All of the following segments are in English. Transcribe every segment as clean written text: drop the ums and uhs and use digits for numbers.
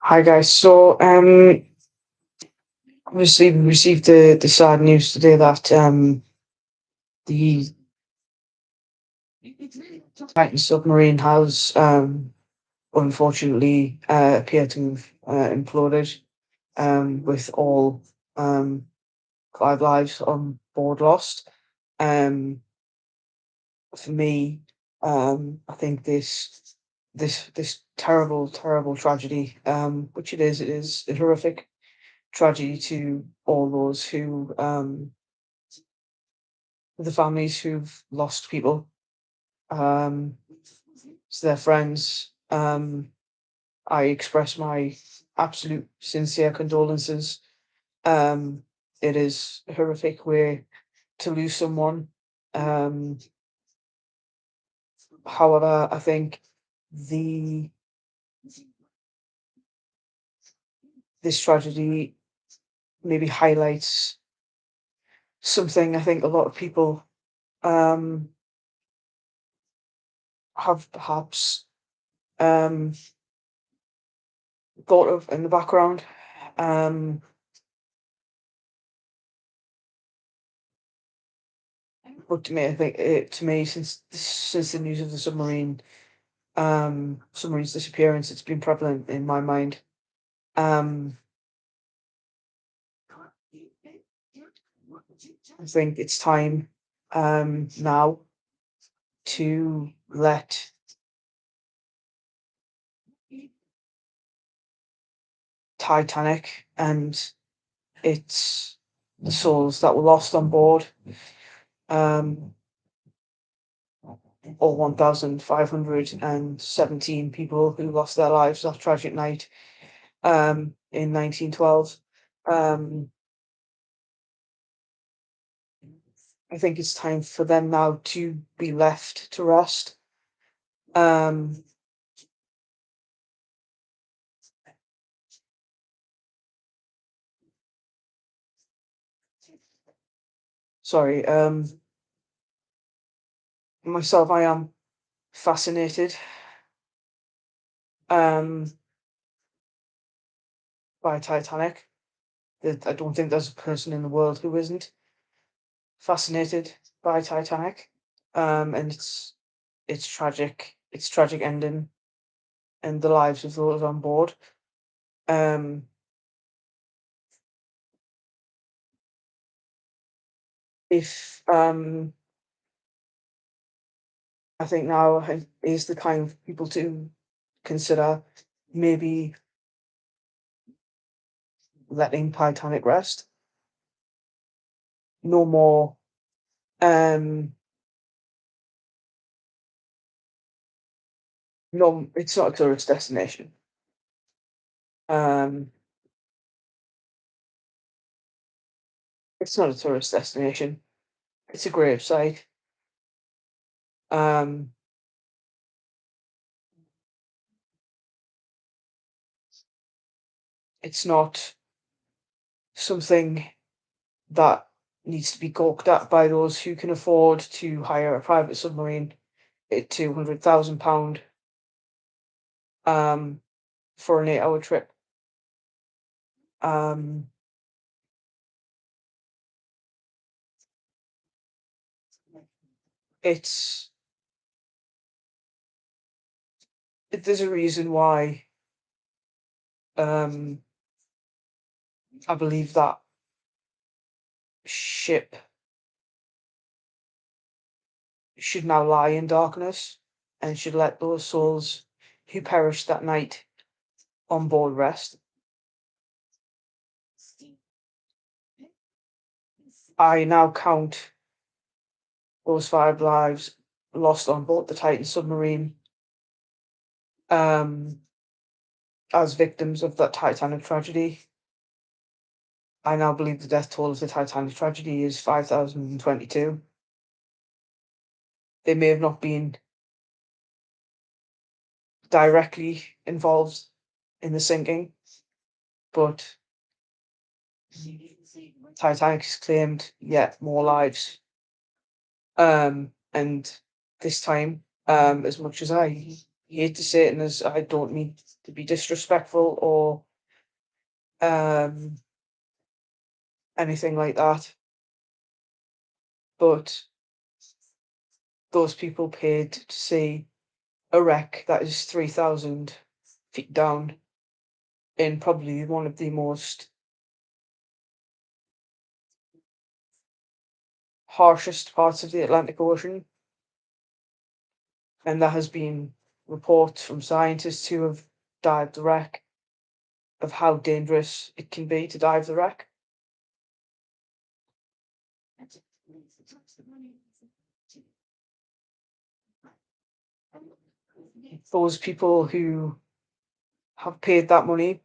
Hi guys. Obviously we received the sad news today that the Titan submarine has unfortunately appeared to have imploded, with all um 5 lives on board lost. Um, for me, I think this terrible tragedy, which it is a horrific tragedy to all those who the families who've lost people, um, to their friends. I express my absolute sincere condolences. Um, it is a horrific way to lose someone. Um, However, I think the this tragedy maybe highlights something I think a lot of people um, have perhaps um, thought of in the background. Um, but to me, I think to me, since the news of the submarine's disappearance, it's been prevalent in my mind. Um, I think it's time now to let Titanic and its the souls that were lost on board, um, or 1,517 people who lost their lives that tragic night, in 1912. Um, I think it's time for them now to be left to rest. Um, Sorry. Myself, I am fascinated um, by Titanic. I don't think there's a person in the world who isn't fascinated by Titanic. And it's tragic. It's tragic ending and the lives of those on board. Um, if I think now is the time for people to consider maybe letting Titanic rest. No more. Um, no, it's not a tourist destination. Um, it's not a tourist destination. It's a grave site. Um, it's not something that needs to be gawked at by those who can afford to hire a private submarine at £200,000 um, for an 8-hour trip. Um, it's there's a reason why um, I believe that ship should now lie in darkness and should let those souls who perished that night on board rest. I now count those 5 lives lost on board the Titan submarine um, as victims of that Titanic tragedy. I now believe the death toll of the Titanic tragedy is 5,022. They may have not been directly involved in the sinking, but Titanic has claimed yet more lives. And this time, as much as I hate to say it, and as I don't mean to be disrespectful or um, anything like that, but those people paid to see a wreck that is 3,000 feet down in probably one of the most harshest parts of the Atlantic Ocean. And there has been reports from scientists who have dived the wreck of how dangerous it can be to dive the wreck. Those people who have paid that money,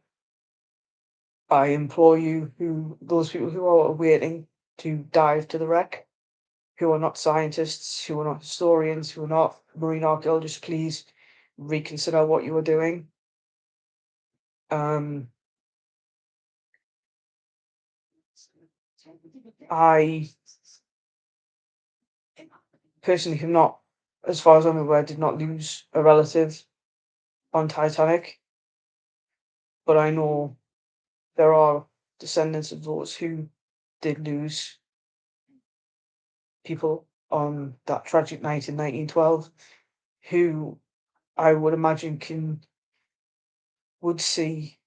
I implore you, those people who are waiting to dive to the wreck, who are not scientists, who are not historians, who are not marine archaeologists, please reconsider what you are doing. Um, I personally have not, as far as I'm aware, did not lose a relative on Titanic, but I know there are descendants of those who did lose people on that tragic night in 1912, who I would imagine would see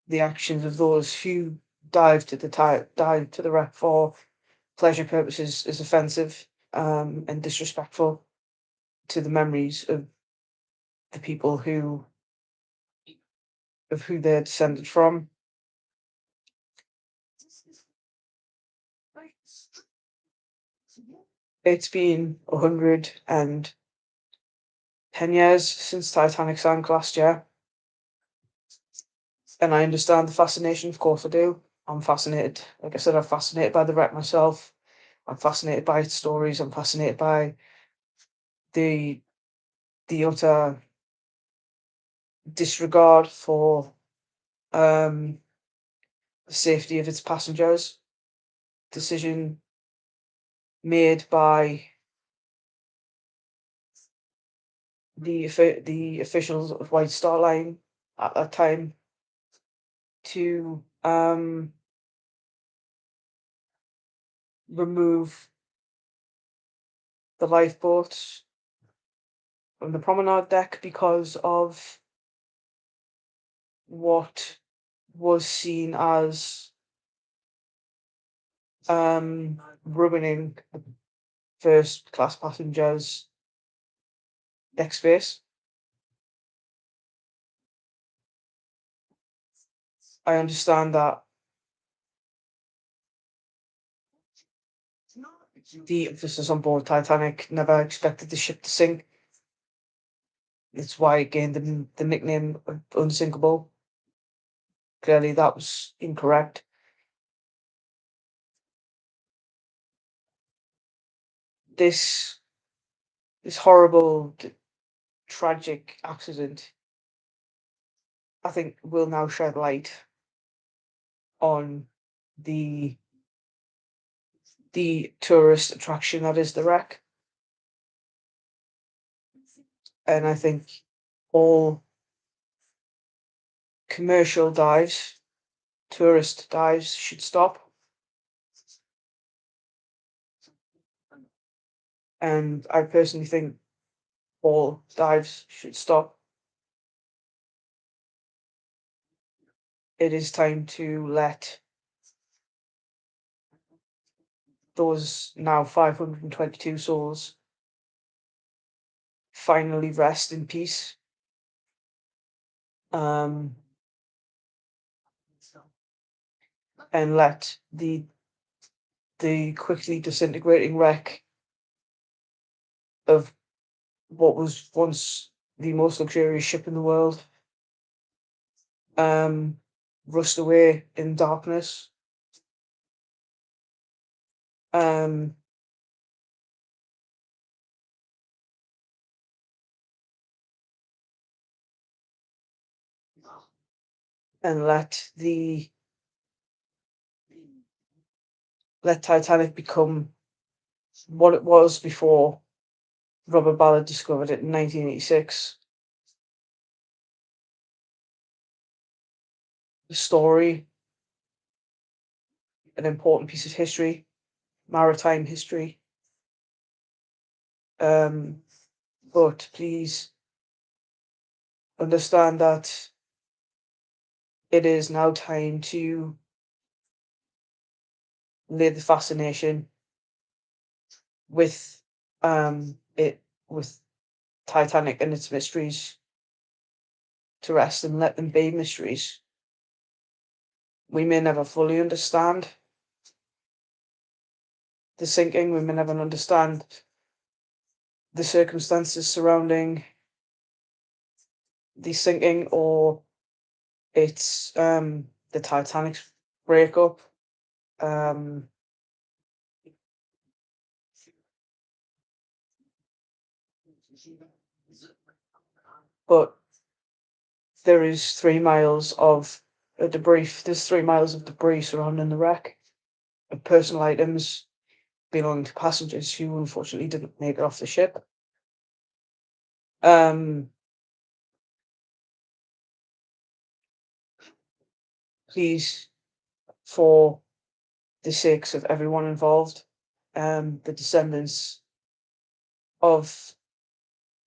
the actions of those who dived to the wreck for pleasure purposes as offensive and disrespectful to the memories of the people who they're descended from. It's been 110 years since Titanic sank last year, and I understand the fascination. Of course, I do. I'm fascinated. Like I said, I'm fascinated by the wreck myself. I'm fascinated by its stories. I'm fascinated by the utter disregard for um, the safety of its passengers. Decision made by the officials of White Star Line at that time to remove the lifeboats from the promenade deck because of what was seen as ruining the first class passengers' deck space. I understand that the officers on board Titanic never expected the ship to sink. It's why it gained the nickname of unsinkable. Clearly, that was incorrect. This this horrible, tragic accident, I think, will now shed light on the tourist attraction that is the wreck. And I think all commercial dives, tourist dives, should stop. And I personally think all dives should stop. It is time to let those now 522 souls finally rest in peace. Um, and let the quickly disintegrating wreck of what was once the most luxurious ship in the world um, rust away in darkness. Um, and let Titanic become what it was before Robert Ballard discovered it in 1986. The story, an important piece of history, maritime history. But please understand that it is now time to lay the fascination with it with Titanic and its mysteries to rest and let them be mysteries. We may never fully understand the sinking, we may never understand the circumstances surrounding the sinking or its the Titanic's breakup. Um but there is 3 miles of there's 3 miles of debris surrounding the wreck of personal items belonging to passengers who unfortunately didn't make it off the ship. Um, Please, for the sakes of everyone involved, the descendants of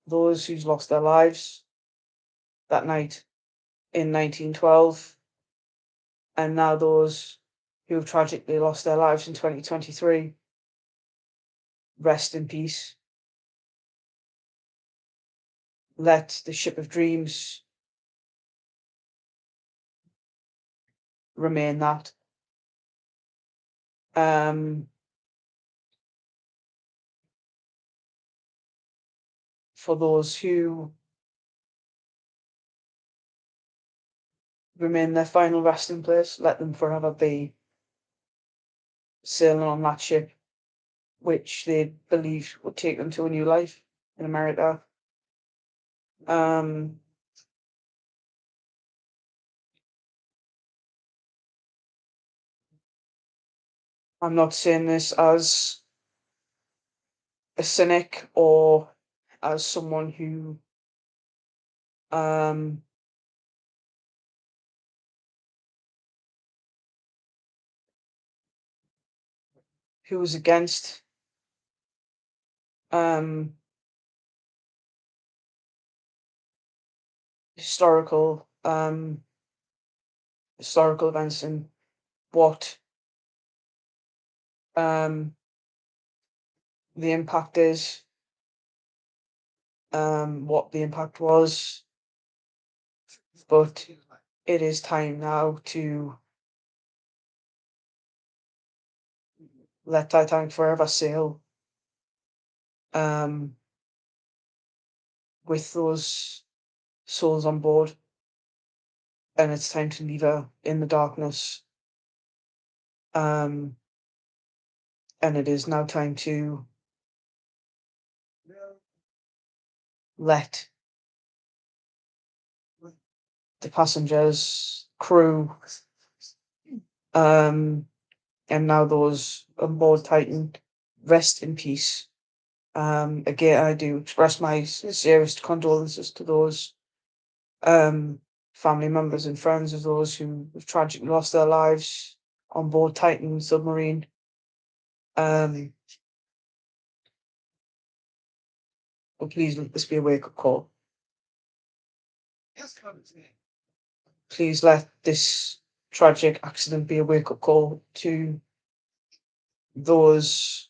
those who's lost their lives that night in 1912, and now those who have tragically lost their lives in 2023, rest in peace. Let the ship of dreams remain that. For those who remain their final resting place, let them forever be sailing on that ship, which they believed would take them to a new life in America. I'm not saying this as a cynic or as someone um, who was against um, historical historical events and what the impact is, what the impact was, but it is time now to let Titanic forever sail um, with those souls on board, and it's time to leave her in the darkness. And it is now time to let the passengers, crew, and now those on board Titan rest in peace. Again, I do express my sincerest condolences to those family members and friends of those who have tragically lost their lives on board Titan submarine. But please let this be a wake up call. Please let this tragic accident be a wake up call to those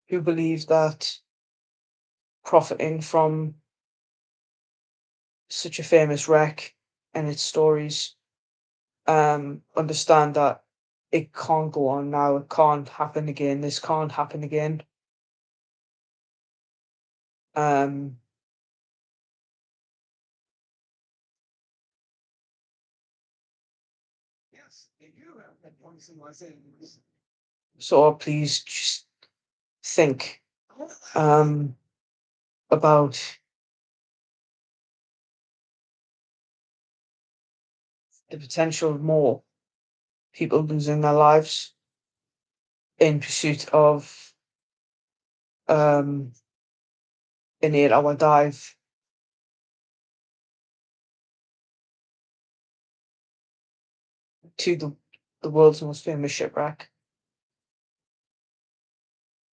who believe that profiting from such a famous wreck and its stories, understand that it can't go on now. It can't happen again. This can't happen again. Um, so please just think about the potential of more people losing their lives in pursuit of an 8-hour dive to the world's most famous shipwreck.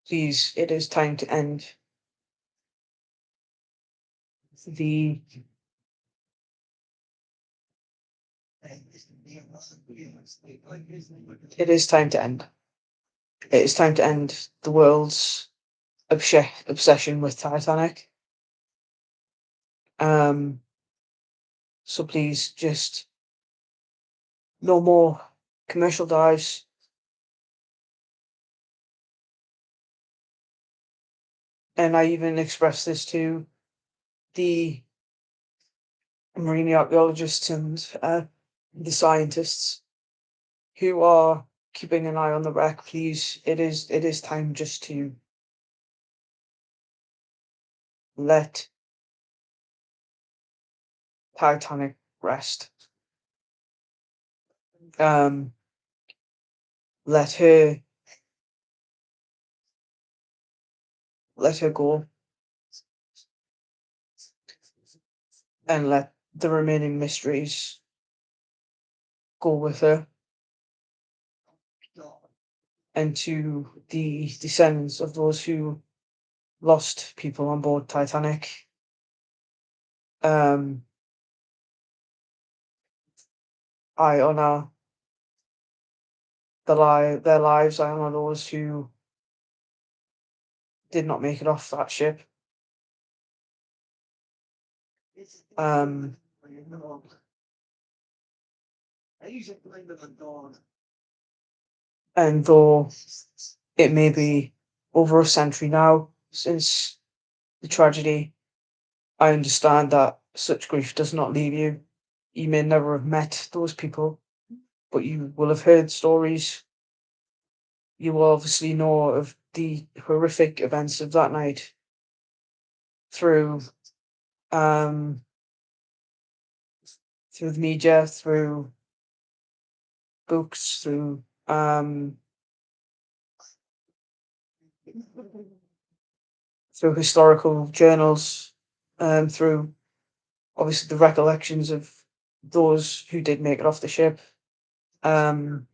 Please, it is time to end the it is time to end. It is time to end the world's obsession with Titanic. Um, so please just no more commercial dives. And I even expressed this to the marine archaeologists and the scientists who are keeping an eye on the wreck. Please, it is time just to let Titanic rest. Um, let her go, and let the remaining mysteries go with her. And to the descendants of those who lost people on board Titanic, um, I honour their lives. I honour those who did not make it off that ship. Um, and though it may be over a century now since the tragedy, I understand that such grief does not leave you. You may never have met those people, but you will have heard stories. You will obviously know of the horrific events of that night through um, through the media, through books, through historical journals, through obviously the recollections of those who did make it off the ship. Um,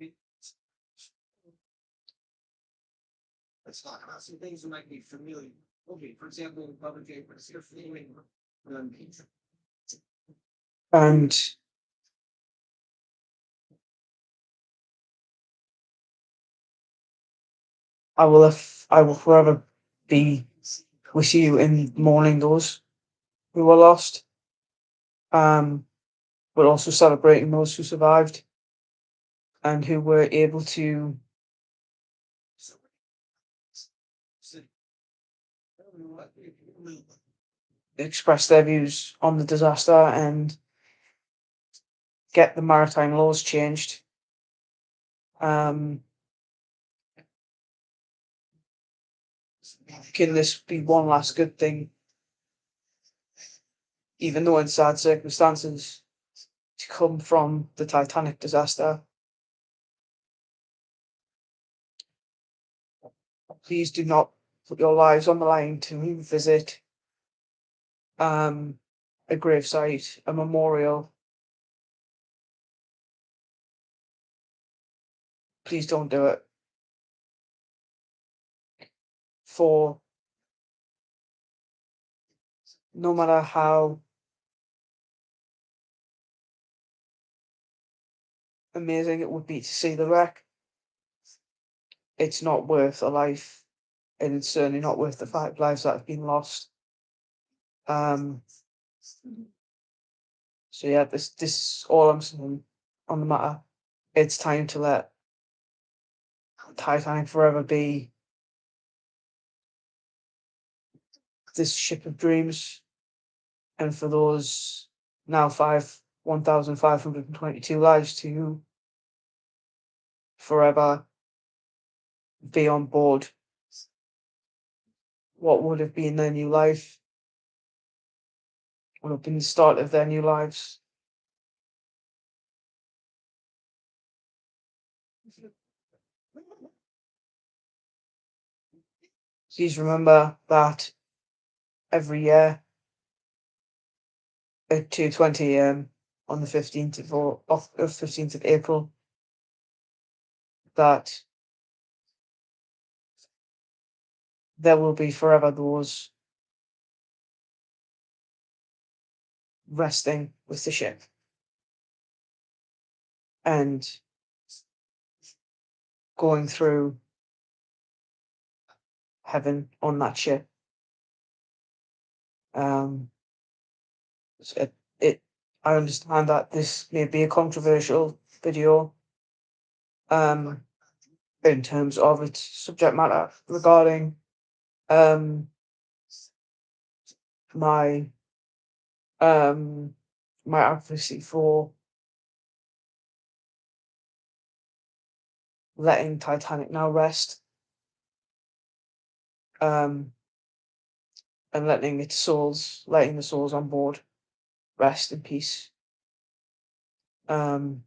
Let's talk about some things that might be familiar. Okay, for example, public papers, you're feeling and I will forever be with you in mourning those who were lost, but also celebrating those who survived and who were able to express their views on the disaster and get the maritime laws changed. Can this be one last good thing, even though in sad circumstances, to come from the Titanic disaster? Please do not put your lives on the line to visit a gravesite, a memorial. Please don't do it. For no matter how amazing it would be to see the wreck, it's not worth a life, and it's certainly not worth the 5 lives that have been lost. Um, so yeah, this is all I'm saying on the matter. It's time to let Titanic forever be this ship of dreams, and for those now 1,522 lives to forever be on board what would have been their new life, would have been the start of their new lives. Please remember that every year at 2:20 a.m. on the 15th of April that there will be forever those resting with the ship and going through heaven on that ship. Um, so I understand that this may be a controversial video, um, in terms of its subject matter regarding um my um my advocacy for letting Titanic now rest, um, and letting the souls on board rest in peace. Um,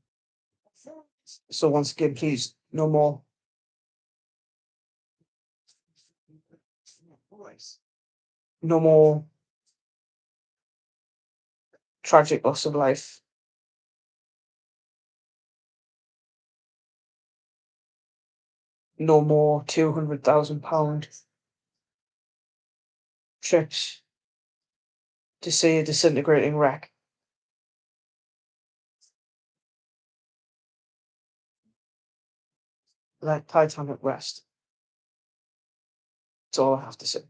so once again, please, no more tragic loss of life, no more £200,000 trips to see a disintegrating wreck. Let Titanic rest. That's all I have to say.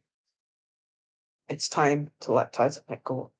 It's time to let Titanic go.